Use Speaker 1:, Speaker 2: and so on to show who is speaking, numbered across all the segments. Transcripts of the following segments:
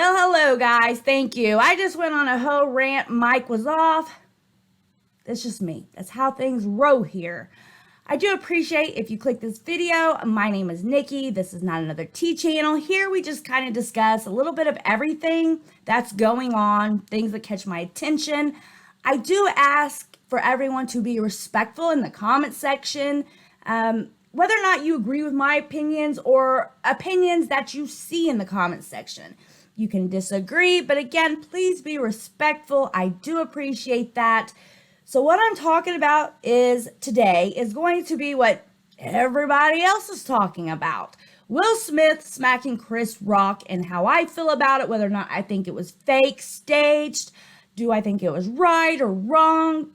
Speaker 1: Well, hello, guys. Thank you. I just went on a whole rant. Mic was off. That's just me. That's how things roll here. I do appreciate if you click this video. My name is Nikki. This is not another tea channel. Here we just kind of discuss a little bit of everything that's going on, things that catch my attention. I do ask for everyone to be respectful in the comment section. Whether or not you agree with my opinions or opinions that you see in the comment section. You can disagree, but again, please be respectful. I do appreciate that. So what I'm talking about today is going to be what everybody else is talking about. Will Smith smacking Chris Rock and how I feel about it, whether or not I think it was fake, staged. Do I think it was right or wrong?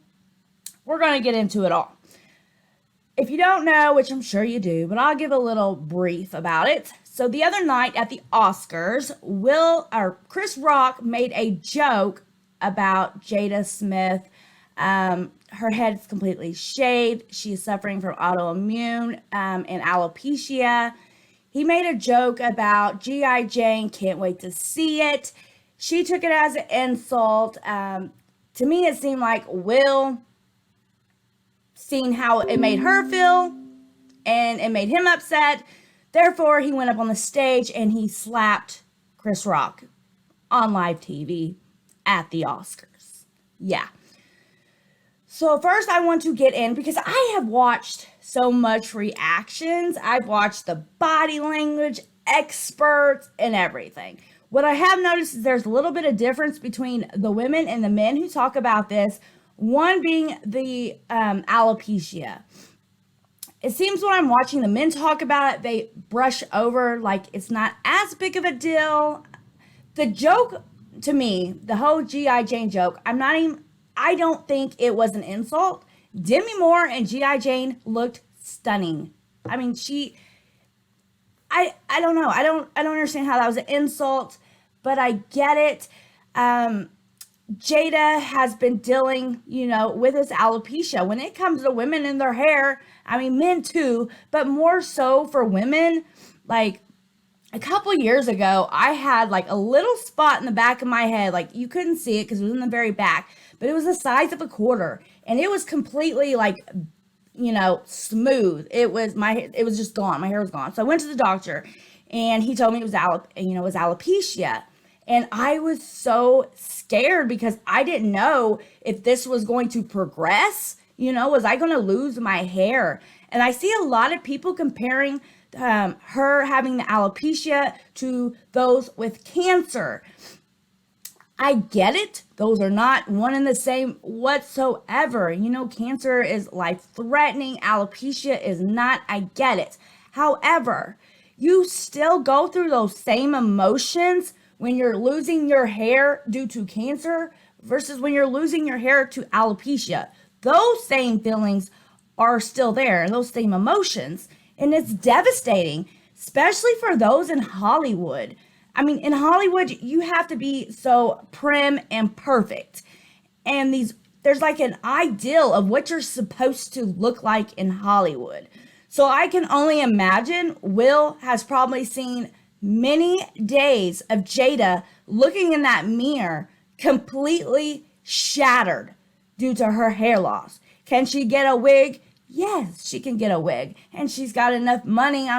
Speaker 1: We're going to get into it all. If you don't know, which I'm sure you do, but I'll give a little brief about it. So the other night at the Oscars, Chris Rock made a joke about Jada Smith. Her head's completely shaved. She's suffering from autoimmune and alopecia. He made a joke about G.I. Jane, can't wait to see it. She took it as an insult. To me, it seemed like Will seen how it made her feel and it made him upset. Therefore, he went up on the stage and he slapped Chris Rock on live TV at the Oscars. Yeah. So first I want to get in because I have watched so much reactions. I've watched the body language experts and everything. What I have noticed is there's a little bit of difference between the women and the men who talk about this. One being the alopecia. It seems when I'm watching the men talk about it, they brush over like it's not as big of a deal. The joke, to me, the whole G.I. Jane joke, I don't think it was an insult. Demi Moore and G.I. Jane looked stunning. I mean, I don't know. I don't understand how that was an insult, but I get it. Jada has been dealing, with this alopecia. When it comes to women and their hair, I mean, men too, but more so for women. Like a couple years ago, I had like a little spot in the back of my head. Like you couldn't see it because it was in the very back, but it was the size of a quarter and it was completely like, smooth. It was just gone. My hair was gone. So I went to the doctor and he told me it was alopecia. And I was so scared because I didn't know if this was going to progress. Was I going to lose my hair? And I see a lot of people comparing her having the alopecia to those with cancer. I get it. Those are not one and the same whatsoever. Cancer is life-threatening. Alopecia is not. I get it. However, you still go through those same emotions when you're losing your hair due to cancer versus when you're losing your hair to alopecia. Those same feelings are still there, and those same emotions. And it's devastating, especially for those in Hollywood. I mean, in Hollywood, you have to be so prim and perfect. And there's like an ideal of what you're supposed to look like in Hollywood. So I can only imagine Will has probably seen many days of Jada looking in that mirror completely shattered due to her hair loss. Can she get a wig? Yes, she can get a wig. And she's got enough money.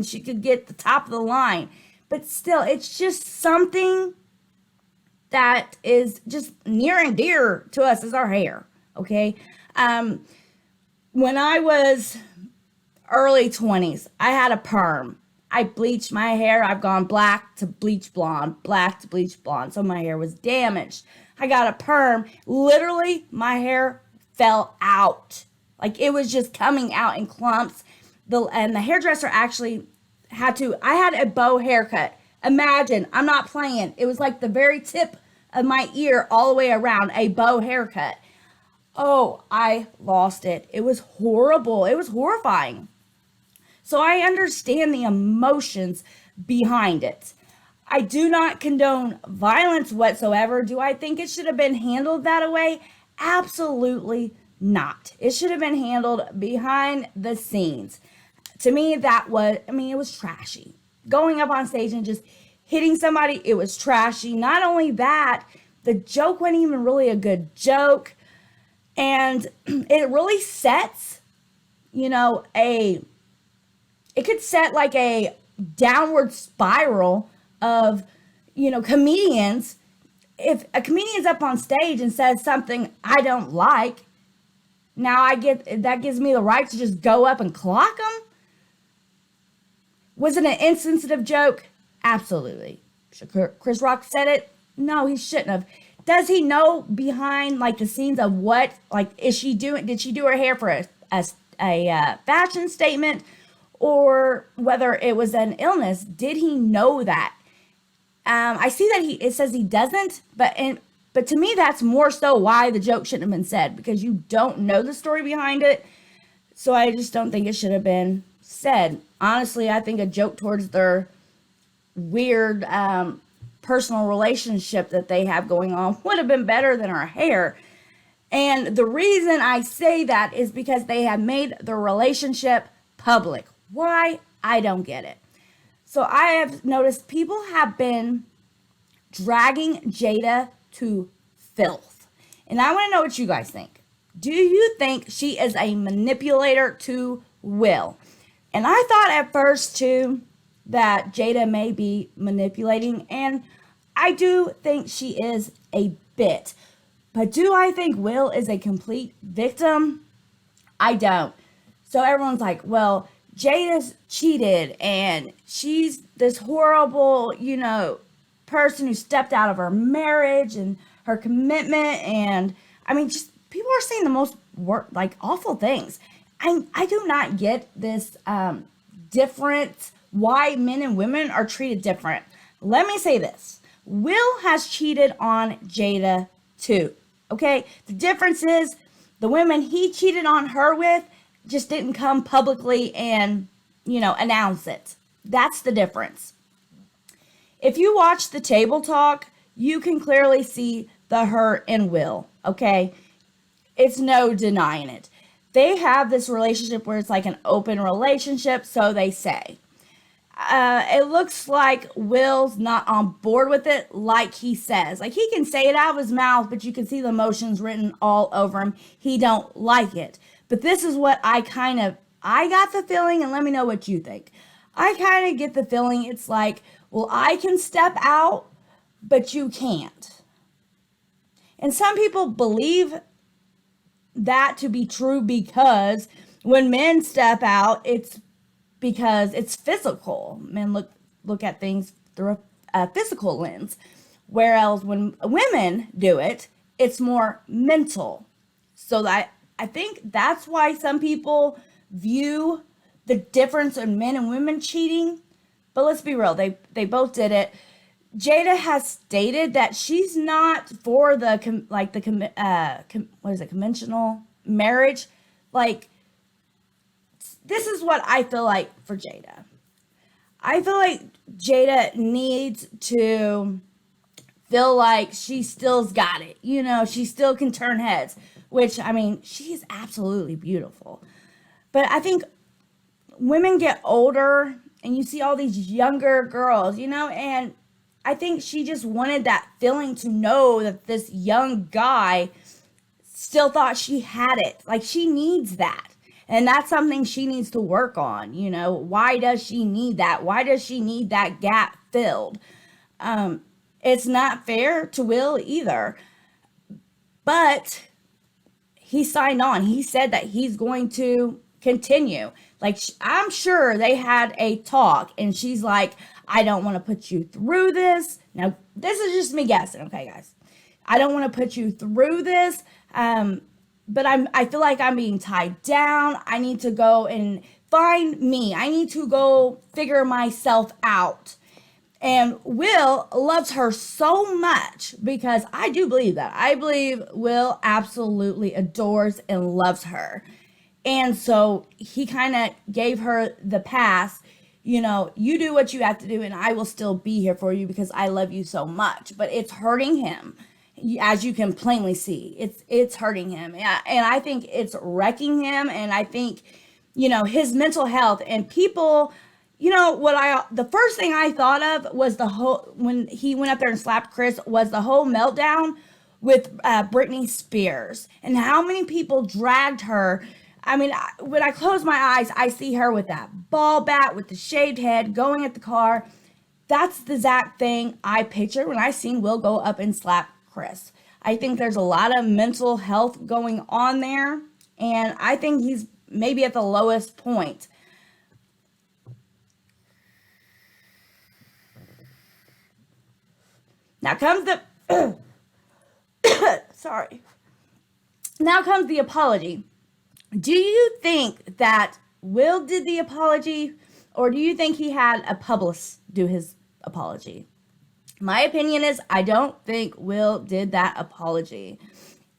Speaker 1: She could get the top of the line. But still, it's just something that is just near and dear to us as our hair, okay? When I was early 20s, I had a perm. I bleached my hair. I've gone black to bleach blonde, black to bleach blonde. So my hair was damaged. I got a perm. Literally, my hair fell out. Like it was just coming out in clumps. And the hairdresser actually I had a bow haircut. Imagine, I'm not playing. It was like the very tip of my ear all the way around, a bow haircut. Oh, I lost it. It was horrible. It was horrifying. So I understand the emotions behind it. I do not condone violence whatsoever. Do I think it should have been handled that way? Absolutely not. It should have been handled behind the scenes. To me, it was trashy. Going up on stage and just hitting somebody. It was trashy. Not only that, the joke wasn't even really a good joke. And it really sets, it could set like a downward spiral of, comedians. If a comedian's up on stage and says something I don't like, now that gives me the right to just go up and clock them. Was it an insensitive joke? Absolutely. Should Chris Rock said it? No, he shouldn't have. Does he know behind like the scenes of what, like, did she do her hair for a fashion statement, or whether it was an illness? Did he know that? I see that it says he doesn't, but to me that's more so why the joke shouldn't have been said, because you don't know the story behind it. So I just don't think it should have been said. Honestly, I think a joke towards their weird personal relationship that they have going on would have been better than her hair. And the reason I say that is because they have made the relationship public. Why? I don't get it. So I have noticed people have been dragging Jada to filth. And I want to know what you guys think. Do you think she is a manipulator to Will? And I thought at first too that Jada may be manipulating, and I do think she is a bit. But do I think Will is a complete victim? I don't. So everyone's like, well, Jada's cheated and she's this horrible, person who stepped out of her marriage and her commitment. And I mean, just people are saying the most awful things. I do not get this different, why men and women are treated different. Let me say this. Will has cheated on Jada too. Okay? The difference is the women he cheated on her with just didn't come publicly and, announce it. That's the difference. If you watch the table talk, you can clearly see the hurt in Will, okay? It's no denying it. They have this relationship where it's like an open relationship, so they say. It looks like Will's not on board with it, like he says. Like, he can say it out of his mouth, but you can see the emotions written all over him. He don't like it. But this is what I got the feeling, and let me know what you think. I kind of get the feeling it's like, well, I can step out, but you can't. And some people believe that to be true because when men step out, it's because it's physical. Men look at things through a physical lens. Whereas when women do it, it's more mental. So that I think that's why some people view the difference in men and women cheating. But let's be real, they both did it. Jada has stated that she's not for the conventional marriage. Like, this is what I feel like for Jada. I feel like Jada needs to feel like she still's got it. She still can turn heads, which, I mean, she's absolutely beautiful. But I think women get older and you see all these younger girls, and I think she just wanted that feeling to know that this young guy still thought she had it. Like, she needs that. And that's something she needs to work on. Why does she need that? Why does she need that gap filled? It's not fair to Will either. But he signed on. He said that he's going to continue. Like, I'm sure they had a talk and she's like, I don't want to put you through this. Now, this is just me guessing, okay, guys? I don't want to put you through this, but I feel like I'm being tied down. I need to go and find me. I need to go figure myself out. And Will loves her so much, because I do believe that. I believe Will absolutely adores and loves her. And so he kind of gave her the pass. You do what you have to do and I will still be here for you because I love you so much. But it's hurting him, as you can plainly see. It's hurting him. And I think it's wrecking him. And I think, his mental health, and people, the first thing I thought of was the whole, when he went up there and slapped Chris, was the whole meltdown with Britney Spears and how many people dragged her. I mean, when I close my eyes, I see her with that ball bat with the shaved head going at the car. That's the exact thing I pictured when I seen Will go up and slap Chris. I think there's a lot of mental health going on there, and I think he's maybe at the lowest point. Now comes the sorry. Now comes the apology. Do you think that Will did the apology, or do you think he had a publicist do his apology? My opinion is I don't think Will did that apology.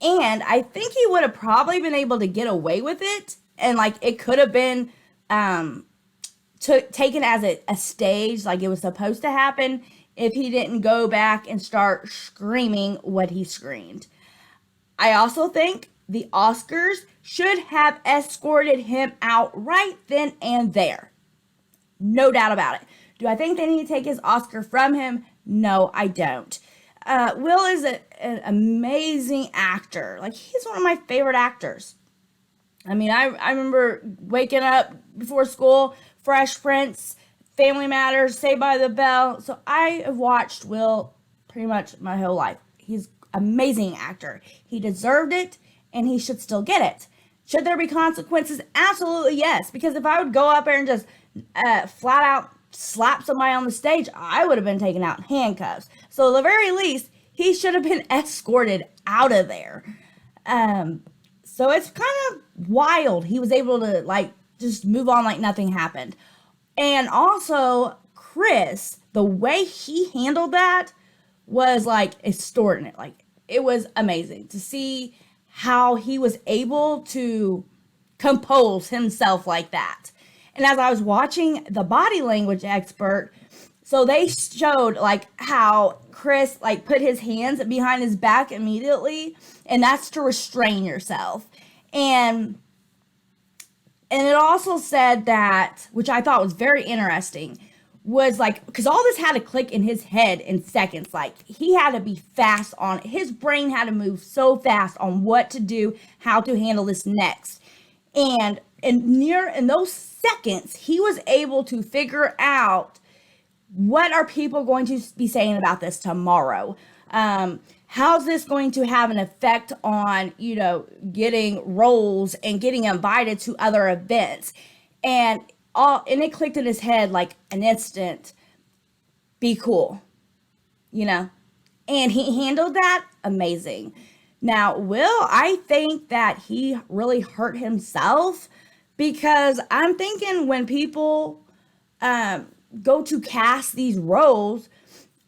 Speaker 1: And I think he would have probably been able to get away with it. And like it could have been taken as a stage, like it was supposed to happen, if he didn't go back and start screaming what he screamed. I also think the Oscars should have escorted him out right then and there. No doubt about it. Do I think they need to take his Oscar from him? No, I don't. Will is an amazing actor. Like, he's one of my favorite actors. I mean, I remember waking up before school, Fresh Prince, Family Matters, Saved by the Bell. So I have watched Will pretty much my whole life. He's an amazing actor. He deserved it, and he should still get it. Should there be consequences? Absolutely yes. Because if I would go up there and just flat out slap somebody on the stage, I would have been taken out in handcuffs. So at the very least, he should have been escorted out of there. So it's kind of wild. He was able to like just move on like nothing happened. And also, Chris, the way he handled that was like extraordinary. Like, it was amazing to see how he was able to compose himself like that. And as I was watching the body language expert, so they showed like how Chris like put his hands behind his back immediately, and that's to restrain yourself. And it also said that, which I thought was very interesting, was like, because all this had to click in his head in seconds. Like, he had to be fast on it. His brain had to move so fast on what to do, how to handle this next. And in those seconds, he was able to figure out, what are people going to be saying about this tomorrow? How's this going to have an effect on, getting roles and getting invited to other events? And it clicked in his head like an instant, be cool, and he handled that amazing. Now, Will, I think that he really hurt himself, because I'm thinking when people go to cast these roles,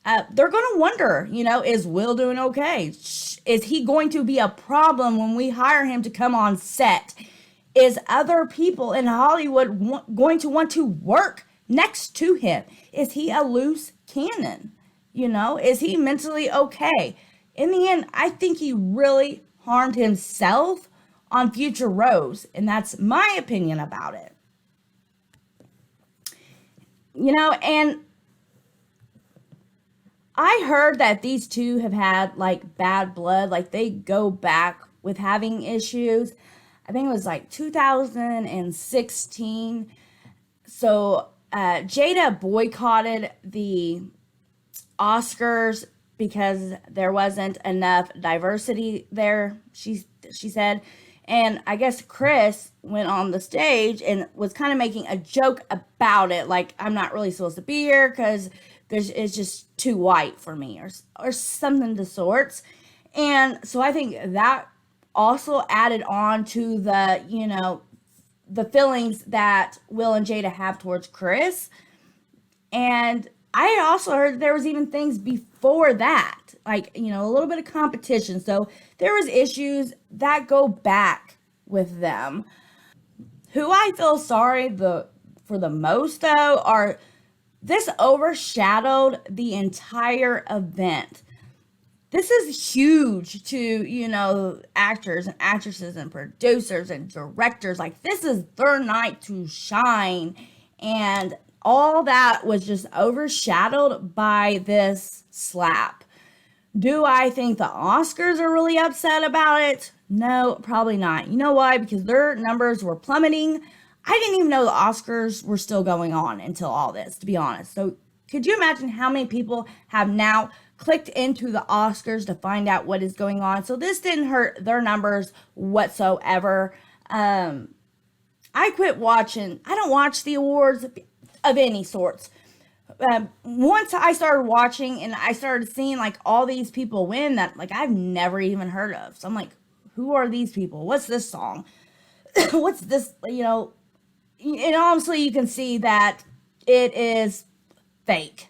Speaker 1: they're going to wonder, is Will doing okay? Is he going to be a problem when we hire him to come on set? Is other people in Hollywood going to want to work next to him? Is he a loose cannon? Is he mentally okay? In the end, I think he really harmed himself on future roles, and that's my opinion about it. And I heard that these two have had like bad blood, like they go back with having issues. I think it was like 2016. So Jada boycotted the Oscars because there wasn't enough diversity there, she said. And I guess Chris went on the stage and was kind of making a joke about it, like, I'm not really supposed to be here because it's just too white for me, or something of the sorts. And so I think that also added on to the feelings that Will and Jada have towards Chris. And I had also heard there was even things before that, like, a little bit of competition. So there was issues that go back with them. Who I feel sorry for the most, though, are this overshadowed the entire event. This is huge to, actors and actresses and producers and directors. Like, this is their night to shine. And all that was just overshadowed by this slap. Do I think the Oscars are really upset about it? No, probably not. You know why? Because their numbers were plummeting. I didn't even know the Oscars were still going on until all this, to be honest. So could you imagine how many people have now clicked into the Oscars to find out what is going on? So this didn't hurt their numbers whatsoever. I quit watching. I don't watch the awards of any sorts. Once I started watching and I started seeing like all these people win that like I've never even heard of. So I'm like, who are these people? What's this song? What's this, and honestly you can see that it is fake.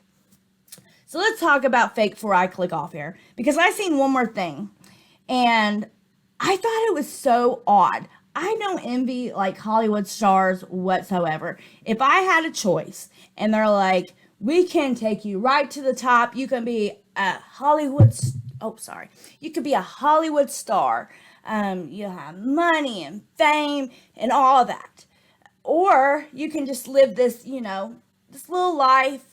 Speaker 1: So let's talk about fake before I click off here, because I seen one more thing and I thought it was so odd. I don't envy like Hollywood stars whatsoever. If I had a choice and they're like, we can take you right to the top. You can be a Hollywood. You could be a Hollywood star. You have money and fame and all that, or you can just live this, this little life,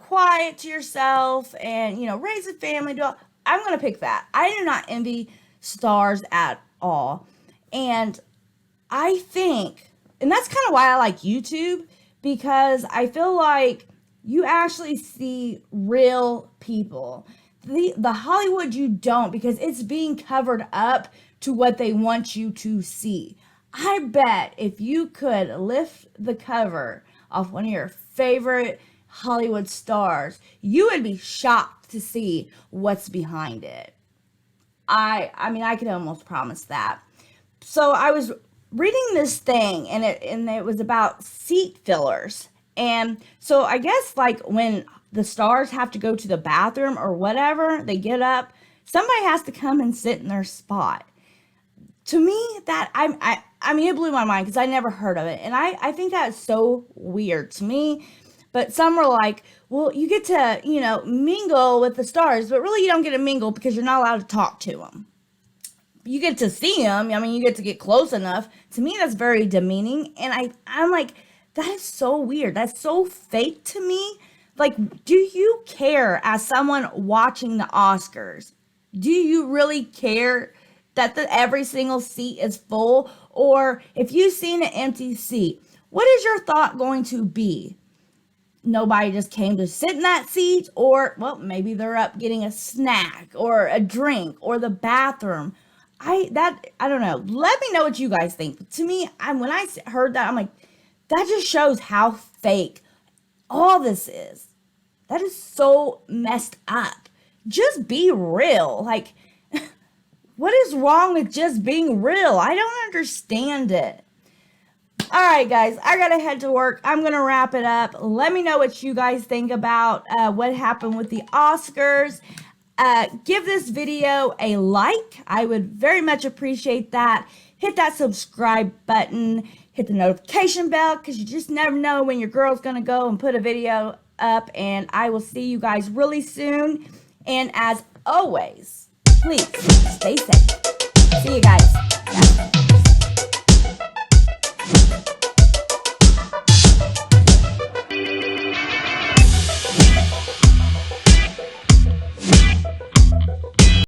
Speaker 1: quiet to yourself and raise a family. I'm gonna pick that. I do not envy stars at all, and I think, and that's kind of why I like YouTube, because I feel like you actually see real people. The Hollywood you don't, because it's being covered up to what they want you to see. I bet if you could lift the cover off one of your favorite Hollywood stars, you would be shocked to see what's behind it. I mean, I could almost promise that. So I was reading this thing and it was about seat fillers. And so I guess like when the stars have to go to the bathroom or whatever, they get up, somebody has to come and sit in their spot. To me, that I mean, it blew my mind because I never heard of it. And I think that's so weird to me. But some were like, well, you get to, mingle with the stars, but really you don't get to mingle because you're not allowed to talk to them. You get to see them. I mean, you get to get close enough. To me, that's very demeaning. And I'm like, that is so weird. That's so fake to me. Like, do you care as someone watching the Oscars? Do you really care that every single seat is full? Or if you've seen an empty seat, what is your thought going to be? Nobody just came to sit in that seat, or, well, maybe they're up getting a snack or a drink or the bathroom. I don't know. Let me know what you guys think. But to me, when I heard that, I'm like, that just shows how fake all this is. That is so messed up. Just be real. Like, what is wrong with just being real? I don't understand it. All right, guys, I got to head to work. I'm going to wrap it up. Let me know what you guys think about what happened with the Oscars. Give this video a like. I would very much appreciate that. Hit that subscribe button. Hit the notification bell, because you just never know when your girl's going to go and put a video up. And I will see you guys really soon. And as always, please stay safe. See you guys. Bye.